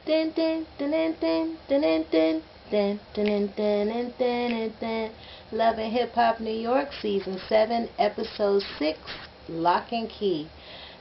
Dun, dun, dun, dun, dun, dun, dun, dun, dun, dun, dun, dun, dun. Love and Hip Hop New York, Season 7, Episode 6, Lock and Key.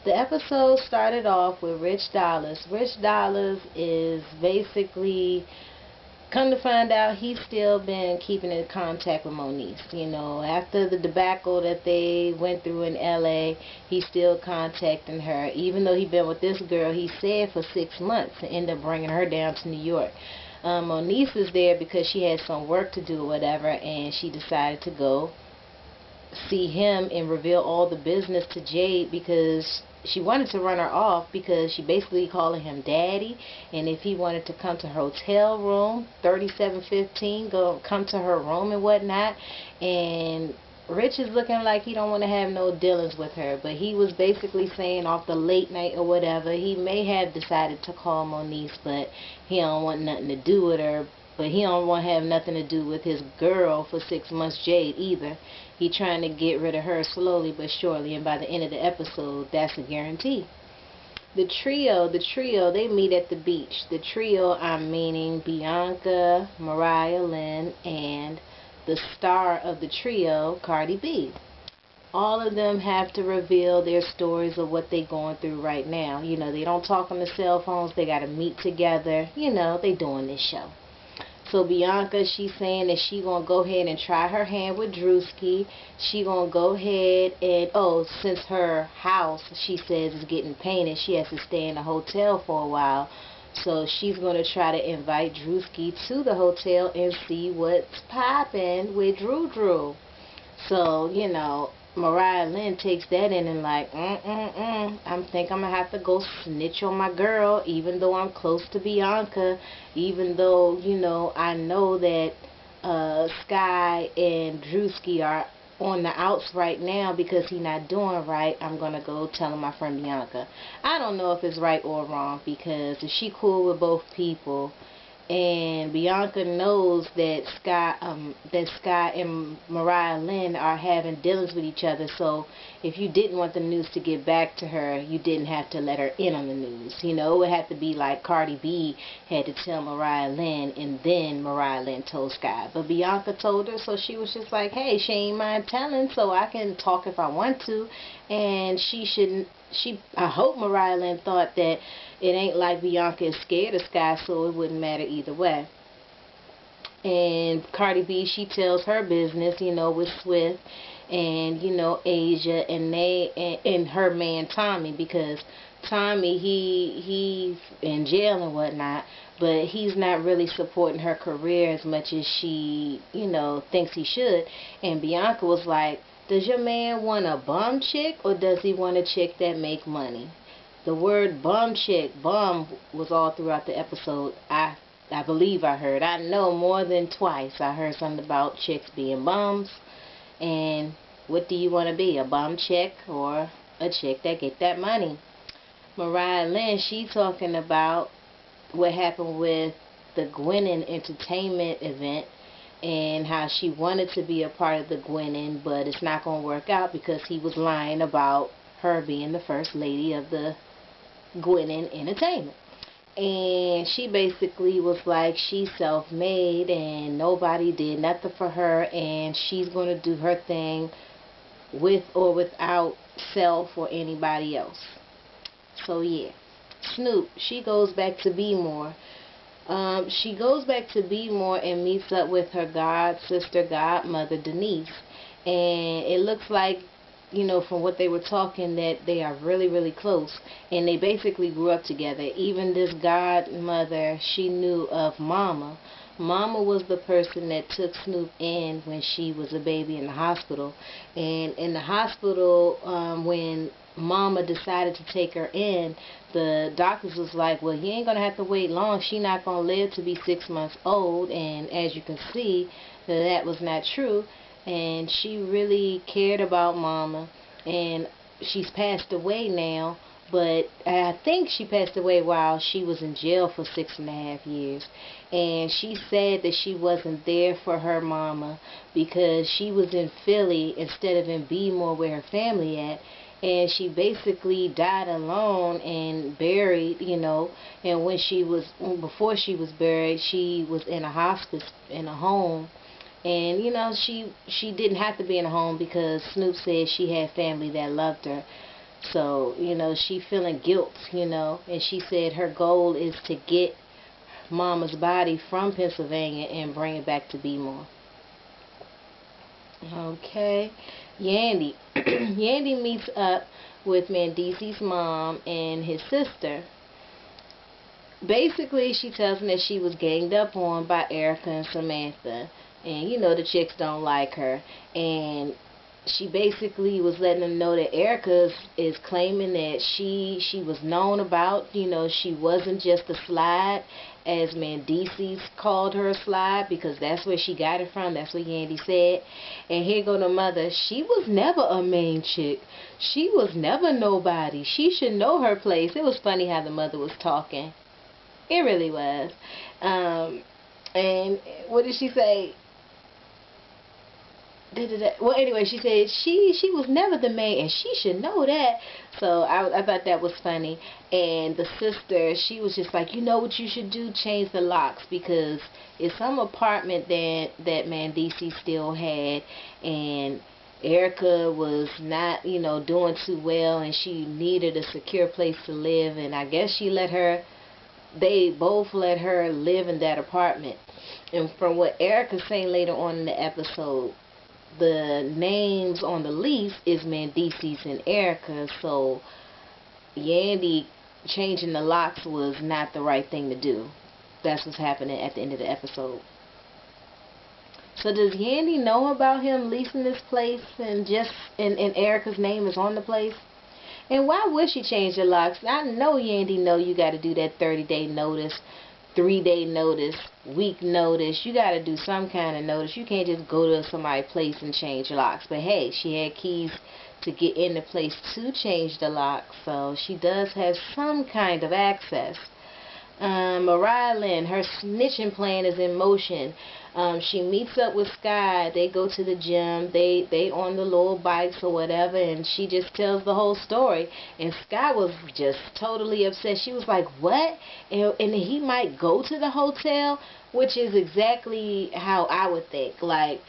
The episode started off with Rich Dollaz. Rich Dollaz is basically, come to find out, he's still been keeping in contact with Moniece. You know, after the debacle that they went through in LA, he's still contacting her. Even though he's been with this girl, he said for 6 months, and ended up bringing her down to New York. Moniece is there because she had some work to do or whatever, and she decided to go see him and reveal all the business to Jade because she wanted to run her off because she basically calling him daddy, and if he wanted to come to her hotel room 3715, come to her room and whatnot. And Rich is looking like he don't want to have no dealings with her, but he was basically saying off the late night or whatever, he may have decided to call Moniece, but he don't want nothing to do with her. But he don't want to have nothing to do with his girl for 6 months, Jade, either. He trying to get rid of her slowly but surely, and by the end of the episode, that's a guarantee. The trio, they meet at the beach. The trio, I'm meaning Bianca, Mariah Lynn, and the star of the trio, Cardi B. All of them have to reveal their stories of what they're going through right now. You know, they don't talk on the cell phones. They got to meet together. You know, they doing this show. So Bianca, she's saying that she gonna go ahead and try her hand with Drewski. She gonna go ahead and, since her house, she says, is getting painted, she has to stay in a hotel for a while. So she's gonna try to invite Drewski to the hotel and see what's poppin' with Drew. So, you know, Mariah Lynn takes that in and like, I think I'm going to have to go snitch on my girl, even though I'm close to Bianca, even though, you know, I know that Sky and Drewski are on the outs right now because he not doing right. I'm going to go tell my friend Bianca. I don't know if it's right or wrong, because if she cool with both people, and Bianca knows that Sky and Mariah Lynn are having dealings with each other. So if you didn't want the news to get back to her, you didn't have to let her in on the news. You know, it would have to be like Cardi B had to tell Mariah Lynn, and then Mariah Lynn told Sky. But Bianca told her, so she was just like, hey, she ain't mind telling, so I can talk if I want to. And she shouldn't. I hope Mariah Lynn thought that it ain't like Bianca is scared of Sky, so it wouldn't matter either way. And Cardi B, she tells her business, you know, with Swift and, you know, Asia, and her man Tommy, because Tommy, he's in jail and whatnot, but he's not really supporting her career as much as she, you know, thinks he should. And Bianca was like, does your man want a bum chick, or does he want a chick that make money? The word bum chick, bum, was all throughout the episode. I believe I heard. I know more than twice I heard something about chicks being bums. And what do you want to be, a bum chick or a chick that get that money? Mariah Lynn, she talking about what happened with the Gwenin Entertainment event, and how she wanted to be a part of the Gwenin, but it's not going to work out because he was lying about her being the first lady of the Gwenin Entertainment. And she basically was like, she's self-made and nobody did nothing for her, and she's going to do her thing with or without Self or anybody else. So yeah, Snoop, she goes back to Be More. She goes back to Be More and meets up with her godmother, Denise. And it looks like, you know, from what they were talking, that they are really, really close. And they basically grew up together. Even this godmother, she knew of Mama. Mama was the person that took Snoop in when she was a baby in the hospital. And in the hospital, when Mama decided to take her in, the doctors was like, well, you ain't going to have to wait long. She not going to live to be 6 months old. And as you can see, that was not true. And she really cared about Mama. And she's passed away now. But I think she passed away while she was in jail for 6.5 years. And she said that she wasn't there for her Mama because she was in Philly instead of in Be More where her family at. and she basically died alone and buried, and before she was buried, she was in a hospice, in a home. And she didn't have to be in a home because Snoop said she had family that loved her. So, she feeling guilt, and she said her goal is to get Mama's body from Pennsylvania and bring it back to Bmore. Okay. Yandy. Yandy meets up with Mandisi's mom and his sister. Basically, she tells them that she was ganged up on by Erica and Samantha. And, the chicks don't like her. And she basically was letting them know that Erica is claiming that she was known about. She wasn't just a slide, as Mandisi called her a slide, because that's where she got it from. That's what Yandy said. And here go the mother. She was never a main chick. She was never nobody. She should know her place. It was funny how the mother was talking. It really was. And what did she say? Well, anyway, she said she was never the main, and she should know that. So I thought that was funny. And the sister, she was just like, you know what you should do? Change the locks, because it's some apartment that Mandisi still had, and Erica was not, doing too well, and she needed a secure place to live. And I guess they both let her live in that apartment. And from what Erica's saying later on in the episode, the names on the lease is Mandisi's and Erica, so Yandy changing the locks was not the right thing to do. That's what's happening at the end of the episode. So does Yandy know about him leasing this place and Erica's name is on the place? And why would she change the locks? I know Yandy know you got to do that 30-day notice, 3-day notice, week notice. You got to do some kind of notice. You can't just go to somebody's place and change locks. But hey, she had keys to get in the place to change the lock, so she does have some kind of access. Mariah Lynn, her snitching plan is in motion. She meets up with Sky. They go to the gym. They on the little bikes or whatever, and she just tells the whole story. And Sky was just totally upset. She was like, what? And he might go to the hotel, which is exactly how I would think. Like,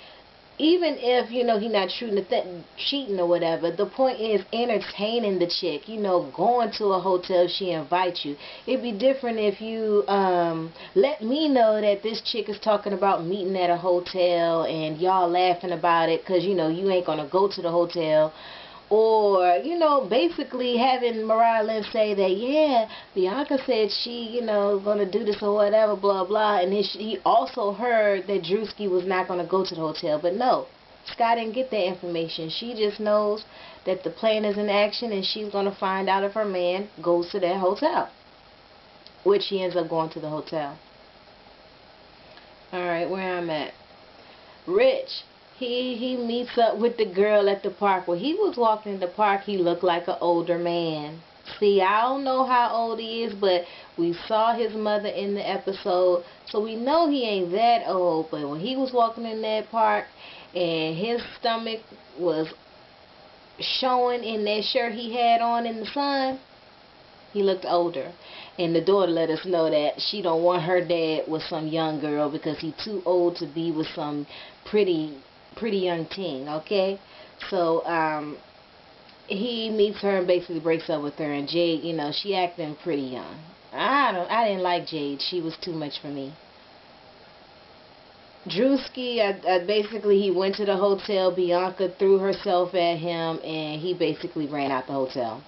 even if, he not cheating or whatever, the point is entertaining the chick, going to a hotel if she invites you. It'd be different if you let me know that this chick is talking about meeting at a hotel and y'all laughing about it because, you ain't going to go to the hotel. Or, basically having Mariah Lynn say that, yeah, Bianca said she, going to do this or whatever, blah, blah. And then he also heard that Drewski was not going to go to the hotel. But no, Sky didn't get that information. She just knows that the plan is in action, and she's going to find out if her man goes to that hotel. Which he ends up going to the hotel. Alright, where I'm at. Rich. He meets up with the girl at the park. When he was walking in the park, he looked like an older man. See, I don't know how old he is, but we saw his mother in the episode, so we know he ain't that old. But when he was walking in that park and his stomach was showing in that shirt he had on in the sun, he looked older. And the daughter let us know that she don't want her dad with some young girl because he's too old to be with some pretty young teen, okay? So he meets her and basically breaks up with her, and Jade, she acting pretty young. I didn't like Jade. She was too much for me. Drewski, basically he went to the hotel. Bianca threw herself at him, and he basically ran out the hotel.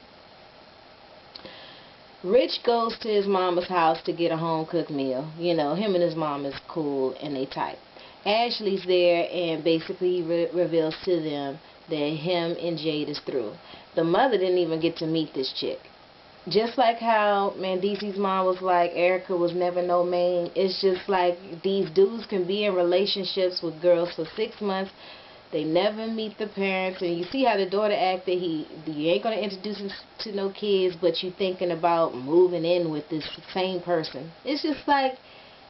Rich goes to his mama's house to get a home-cooked meal. Him and his mom is cool, and they tight. Ashley's there and basically reveals to them that him and Jade is through. The mother didn't even get to meet this chick. Just like how Mandisi's mom was like, Erica was never no main. It's just like these dudes can be in relationships with girls for 6 months. They never meet the parents, and you see how the daughter acted. You ain't going to introduce him to no kids, but you thinking about moving in with this same person. It's just like,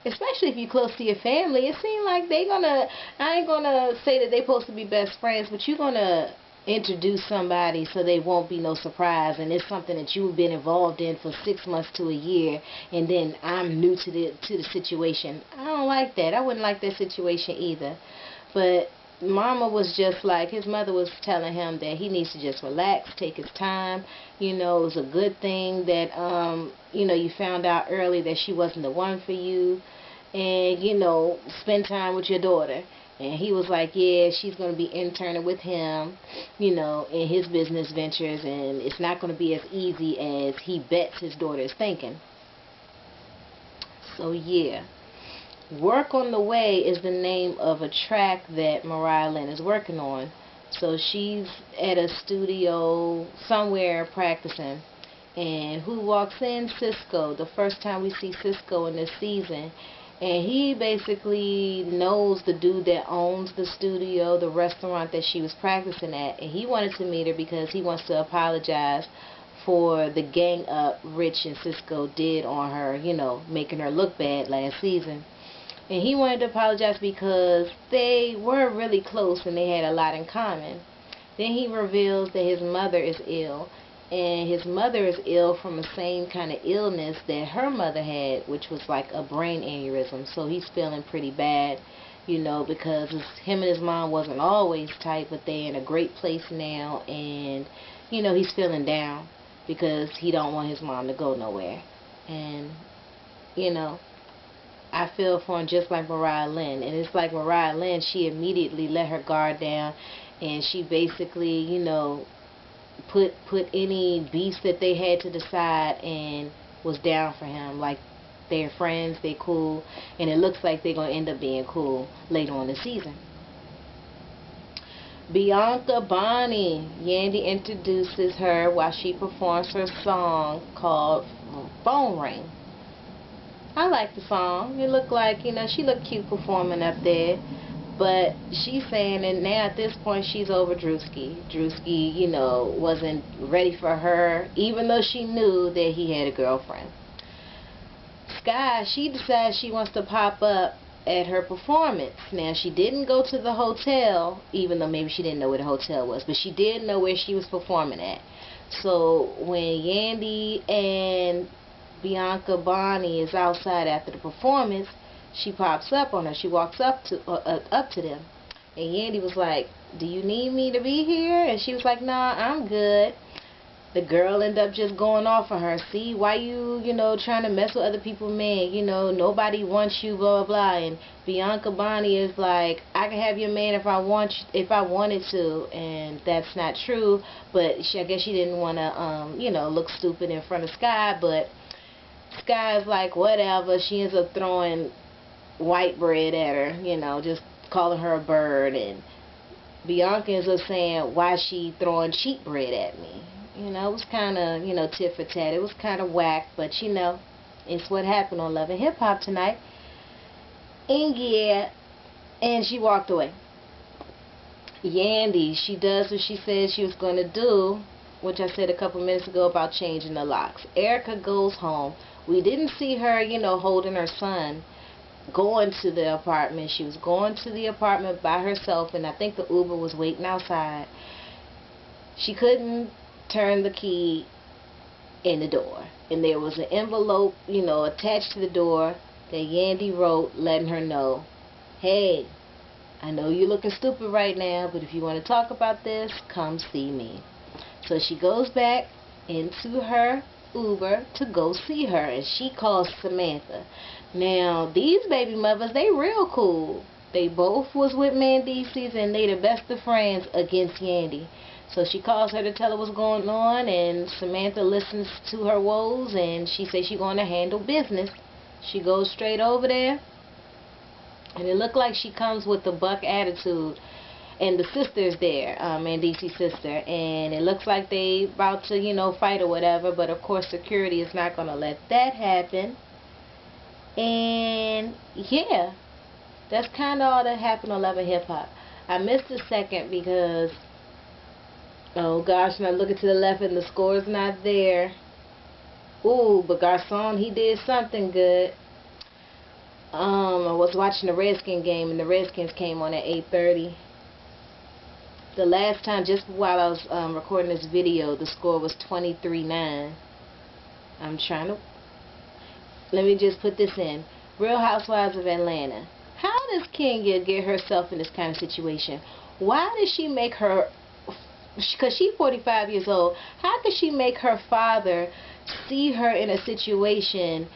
especially if you're close to your family, it seems like I ain't gonna say that they supposed to be best friends, but you're gonna introduce somebody so they won't be no surprise, and it's something that you've been involved in for 6 months to a year, and then I'm new to the situation. I don't like that. I wouldn't like that situation either. But Mama was just like, his mother was telling him that he needs to just relax, take his time. You know, it was a good thing that you know, you found out early that she wasn't the one for you, and you know, spend time with your daughter. And he was like, yeah, she's going to be interning with him, you know, in his business ventures, and it's not going to be as easy as he bets his daughter is thinking. So, yeah. Work on the Way is the name of a track that Mariah Lynn is working on. So she's at a studio somewhere practicing. And who walks in? Cisco. The first time we see Cisco in this season. And he basically knows the dude that owns the studio, the restaurant that she was practicing at. And he wanted to meet her because he wants to apologize for the gang up Rich and Cisco did on her, you know, making her look bad last season. And he wanted to apologize because they were really close and they had a lot in common. Then he reveals that his mother is ill. And his mother is ill from the same kind of illness that her mother had, which was like a brain aneurysm. So he's feeling pretty bad, you know, because him and his mom wasn't always tight, but they're in a great place now. And, you know, he's feeling down because he don't want his mom to go nowhere. And, you know, I feel for him just like Mariah Lynn. And it's like Mariah Lynn, she immediately let her guard down, and she basically, you know, put any beefs that they had to the side and was down for him. Like, they're friends, they cool, and it looks like they're going to end up being cool later on in the season. Bianca Bonney, Yandy introduces her while she performs her song called Phone Ring. I like the song. It looked like, you know, she looked cute performing up there. But she's saying that now at this point she's over Drewski. Drewski, you know, wasn't ready for her, even though she knew that he had a girlfriend. Sky, she decides she wants to pop up at her performance. Now, she didn't go to the hotel, even though maybe she didn't know where the hotel was, but she did know where she was performing at. So when Yandy and Bianca Bonney is outside after the performance, she pops up on her. She walks up to them, and Yandy was like, "Do you need me to be here?" And she was like, "Nah, I'm good." The girl ended up just going off on her. See, why you know, trying to mess with other people's men? You know, nobody wants you, blah, blah, blah. And Bianca Bonney is like, I can have your man if I wanted to. And that's not true. But I guess she didn't want to, you know, look stupid in front of Sky. But Sky's like, whatever. She ends up throwing white bread at her, you know, just calling her a bird. And Bianca ends up saying, why is she throwing cheap bread at me? You know, it was kind of, you know, tit for tat. It was kind of whack, but, you know, it's what happened on Love and Hip Hop tonight. And, yeah, and she walked away. Yandy, she does what she said she was going to do, which I said a couple minutes ago about changing the locks. Erica goes home. We didn't see her, you know, holding her son, going to the apartment. She was going to the apartment by herself, and I think the Uber was waiting outside. She couldn't turn the key in the door, and there was an envelope, you know, attached to the door that Yandy wrote letting her know, hey, I know you're looking stupid right now, but if you want to talk about this, come see me. So she goes back into her Uber to go see her, and she calls Samantha. Now, these baby mothers, they real cool. They both was with Mendeecees, and they the best of friends against Yandy. So she calls her to tell her what's going on, and Samantha listens to her woes, and she says she's going to handle business. She goes straight over there, and it looked like she comes with the buck attitude. And the sister's there, Mendeecees' sister, and it looks like they about to, you know, fight or whatever, but of course security is not going to let that happen. And, yeah, that's kind of all that happened on Love and Hip Hop. I missed a second because, oh gosh, now looking to the left and the score's not there. Ooh, but Garcon, he did something good. I was watching the Redskins game, and the Redskins came on at 8:30. The last time, just while I was recording this video, the score was 23-9. I'm trying to... Let me just put this in. Real Housewives of Atlanta. How does Kenya get herself in this kind of situation? Why does she make her... Because she's 45 years old. How could she make her father see her in a situation,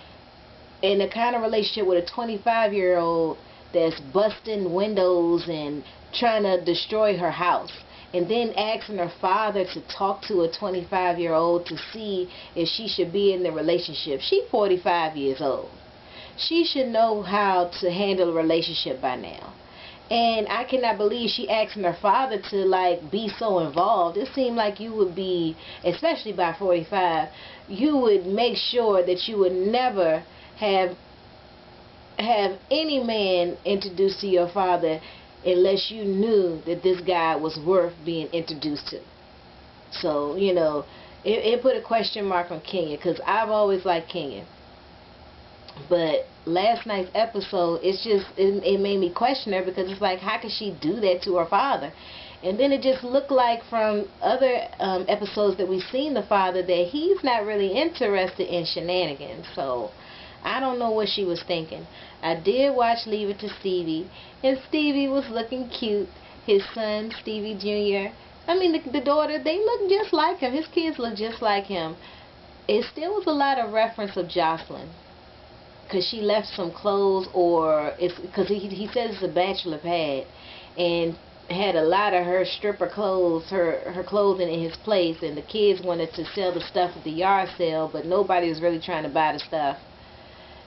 in a kind of relationship with a 25-year-old that's busting windows and trying to destroy her house, and then asking her father to talk to a 25-year-old to see if she should be in the relationship? She's 45 years old. She should know how to handle a relationship by now. And I cannot believe she asking her father to like be so involved. It seemed like you would be, especially by 45, you would make sure that you would never have any man introduced to your father unless you knew that this guy was worth being introduced to. So, you know, it put a question mark on Kenya, because I've always liked Kenya. But last night's episode, it made me question her, because it's like, how could she do that to her father? And then it just looked like from other episodes that we've seen the father that he's not really interested in shenanigans. So I don't know what she was thinking. I did watch Leave It to Stevie, and Stevie was looking cute. His son, Stevie Jr., I mean, the daughter, they look just like him. His kids look just like him. It still was a lot of reference of Jocelyn, because she left some clothes, or it's because he says it's a bachelor pad, and had a lot of her stripper clothes, her clothing in his place, and the kids wanted to sell the stuff at the yard sale, but nobody was really trying to buy the stuff.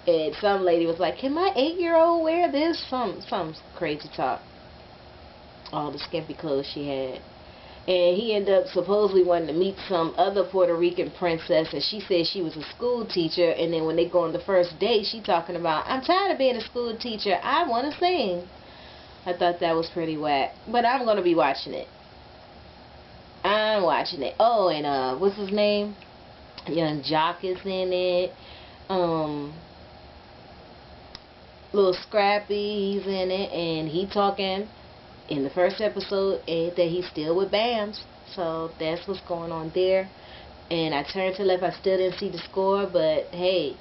And some lady was like, can my 8-year-old wear this? Some crazy talk. All the skimpy clothes she had. And he ended up supposedly wanting to meet some other Puerto Rican princess, and she said she was a school teacher, and then when they go on the first date, she talking about, I'm tired of being a school teacher, I want to sing. I thought that was pretty whack. But I'm going to be watching it. I'm watching it. Oh, and what's his name? Young Jock is in it. Little Scrappy, he's in it, and he talking in the first episode that he's still with Bams. So that's what's going on there. And I turned to the left. I still didn't see the score, but hey,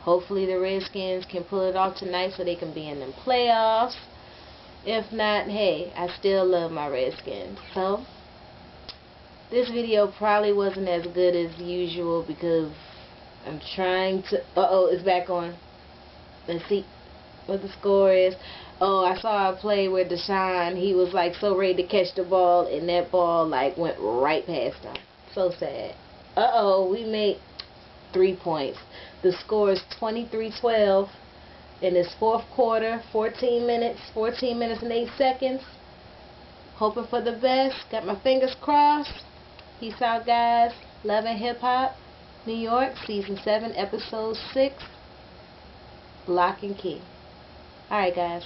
hopefully the Redskins can pull it off tonight so they can be in them playoffs. If not, hey, I still love my Redskins. So this video probably wasn't as good as usual, because I'm trying to... Uh-oh, it's back on. Let's see what the score is. Oh, I saw a play where Deshaun, he was like so ready to catch the ball, and that ball like went right past him. So sad. Uh-oh, we made 3 points. The score is 23-12 in this fourth quarter. 14 minutes and 8 seconds. Hoping for the best. Got my fingers crossed. Peace out, guys. Love and Hip Hop, New York, Season 7, Episode 6, Lock and Key. Alright, guys.